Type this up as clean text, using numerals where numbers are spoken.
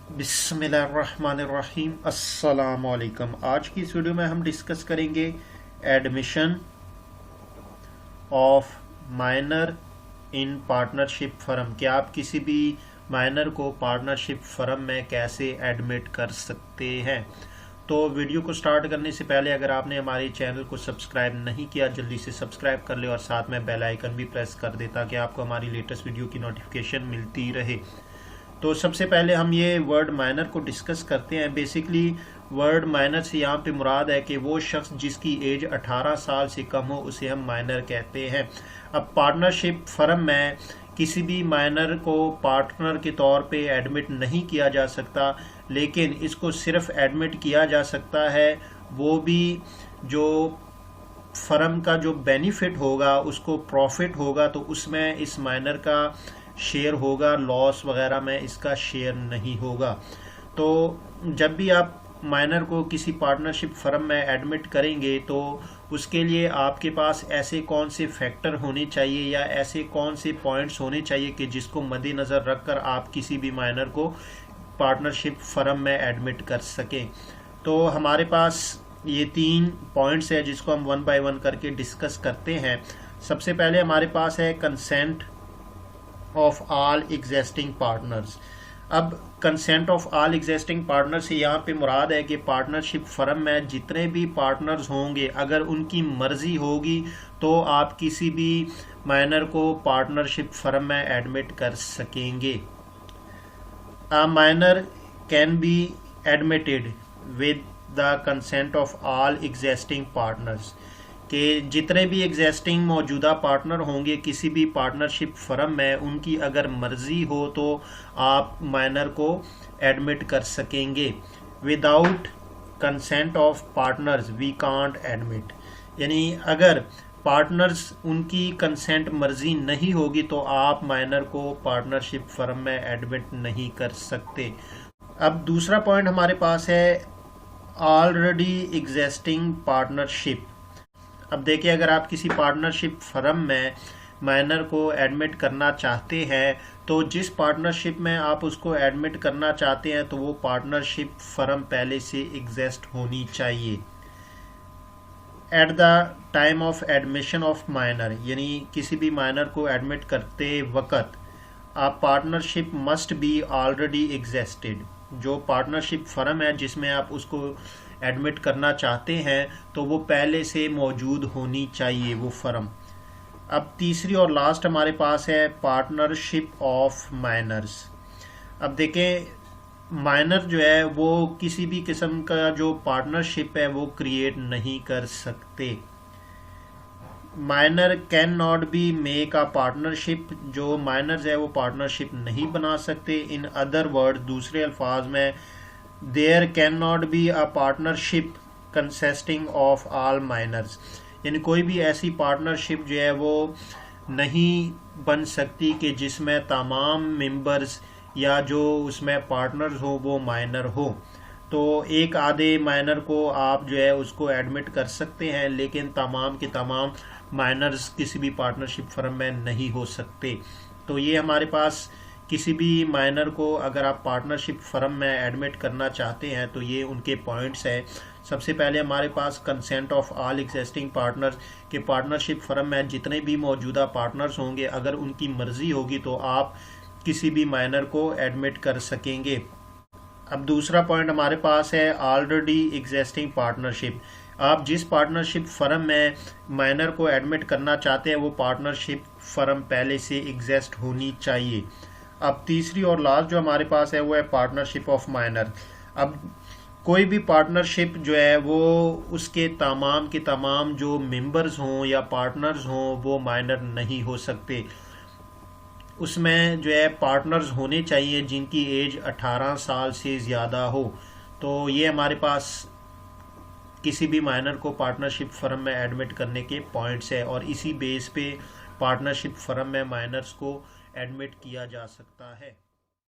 बिस्मिल्लाहिर्रहमानिर्रहीम। अस्सलाम वालेकुम। आज की इस वीडियो में हम डिस्कस करेंगे admission of minor in partnership firm कि आप किसी भी माइनर को पार्टनरशिप फर्म में कैसे एडमिट कर सकते हैं। तो वीडियो को स्टार्ट करने से पहले अगर आपने हमारे चैनल को सब्सक्राइब नहीं किया जल्दी से सब्सक्राइब कर ले और साथ में बेल आइकन भी प्रेस कर दे ताकि आपको हमारी लेटेस्ट वीडियो की नोटिफिकेशन मिलती रहे। तो सबसे पहले हम ये वर्ड माइनर को डिस्कस करते हैं। बेसिकली वर्ड माइनर से यहाँ पे मुराद है कि वो शख्स जिसकी एज 18 साल से कम हो उसे हम माइनर कहते हैं। अब पार्टनरशिप फर्म में किसी भी माइनर को पार्टनर के तौर पे एडमिट नहीं किया जा सकता, लेकिन इसको सिर्फ एडमिट किया जा सकता है वो भी जो फर्म का जो बेनिफिट होगा, उसको प्रॉफिट होगा तो उसमें इस माइनर का शेयर होगा, लॉस वगैरह में इसका शेयर नहीं होगा। तो जब भी आप माइनर को किसी पार्टनरशिप फर्म में एडमिट करेंगे तो उसके लिए आपके पास ऐसे कौन से फैक्टर होने चाहिए या ऐसे कौन से पॉइंट्स होने चाहिए कि जिसको मद्देनज़र रखकर आप किसी भी माइनर को पार्टनरशिप फर्म में एडमिट कर सकें। तो हमारे पास ये 3 पॉइंट्स है जिसको हम वन बाय वन करके डिस्कस करते हैं। सबसे पहले हमारे पास है consent of all existing partners. अब consent of all existing partner से यहाँ पे मुराद है कि पार्टनरशिप फर्म में जितने भी पार्टनर्स होंगे अगर उनकी मर्जी होगी तो आप किसी भी माइनर को पार्टनरशिप फर्म में एडमिट कर सकेंगे। A minor can be admitted with the consent of all existing partners कि जितने भी एग्जिस्टिंग मौजूदा पार्टनर होंगे किसी भी पार्टनरशिप फर्म में उनकी अगर मर्जी हो तो आप माइनर को एडमिट कर सकेंगे। Without consent of partners we can't admit, यानी अगर पार्टनर्स उनकी कंसेंट मर्जी नहीं होगी तो आप माइनर को पार्टनरशिप फर्म में एडमिट नहीं कर सकते। अब दूसरा पॉइंट हमारे पास है ऑलरेडी एग्जिस्टिंग पार्टनरशिप। अब देखिए, अगर आप किसी पार्टनरशिप फर्म में माइनर को एडमिट करना चाहते हैं तो जिस पार्टनरशिप में आप उसको एडमिट करना चाहते हैं तो वो पार्टनरशिप फर्म पहले से एग्जिस्ट होनी चाहिए। At the time of admission of minor, यानी किसी भी माइनर को एडमिट करते वक्त आप partnership must be already existed. जो पार्टनरशिप फर्म है जिसमें आप उसको एडमिट करना चाहते हैं तो वो पहले से मौजूद होनी चाहिए वो फर्म। अब तीसरी और लास्ट हमारे पास है पार्टनरशिप ऑफ माइनर्स। अब देखें, माइनर जो है वो किसी भी किस्म का जो पार्टनरशिप है वो क्रिएट नहीं कर सकते। Minor can not be make a partnership, जो माइनर्स है वो पार्टनरशिप नहीं बना सकते। इन अदर वर्ड, दूसरे अल्फाज में, there can not be a partnership consisting of all minors, यानी कोई भी ऐसी पार्टनरशिप जो है वो नहीं बन सकती कि जिसमें तमाम मेंबर्स या जो उसमें पार्टनर्स हो वो माइनर हो। तो एक आधे माइनर को आप जो है उसको एडमिट कर सकते हैं, लेकिन तमाम के तमाम माइनर्स किसी भी पार्टनरशिप फर्म में नहीं हो सकते। तो ये हमारे पास किसी भी माइनर को अगर आप पार्टनरशिप फर्म में एडमिट करना चाहते हैं तो ये उनके पॉइंट्स हैं। सबसे पहले हमारे पास consent of all existing partners के पार्टनरशिप फर्म में जितने भी मौजूदा पार्टनर्स होंगे अगर उनकी मर्जी होगी तो आप किसी भी माइनर को एडमिट कर सकेंगे। अब दूसरा पॉइंट हमारे पास है ऑलरेडी एग्जिस्टिंग पार्टनरशिप। आप जिस पार्टनरशिप फर्म में माइनर को एडमिट करना चाहते हैं वो पार्टनरशिप फर्म पहले से एग्जिस्ट होनी चाहिए। अब तीसरी और लास्ट जो हमारे पास है वो है पार्टनरशिप ऑफ माइनर। अब कोई भी पार्टनरशिप जो है वो उसके तमाम के तमाम जो मेंबर्स हों या पार्टनर्स हों वो माइनर नहीं हो सकते। उसमें जो है पार्टनर्स होने चाहिए जिनकी एज 18 साल से ज़्यादा हो। तो ये हमारे पास किसी भी माइनर को पार्टनरशिप फर्म में एडमिट करने के पॉइंट्स है और इसी बेस पे पार्टनरशिप फर्म में माइनर्स को एडमिट किया जा सकता है।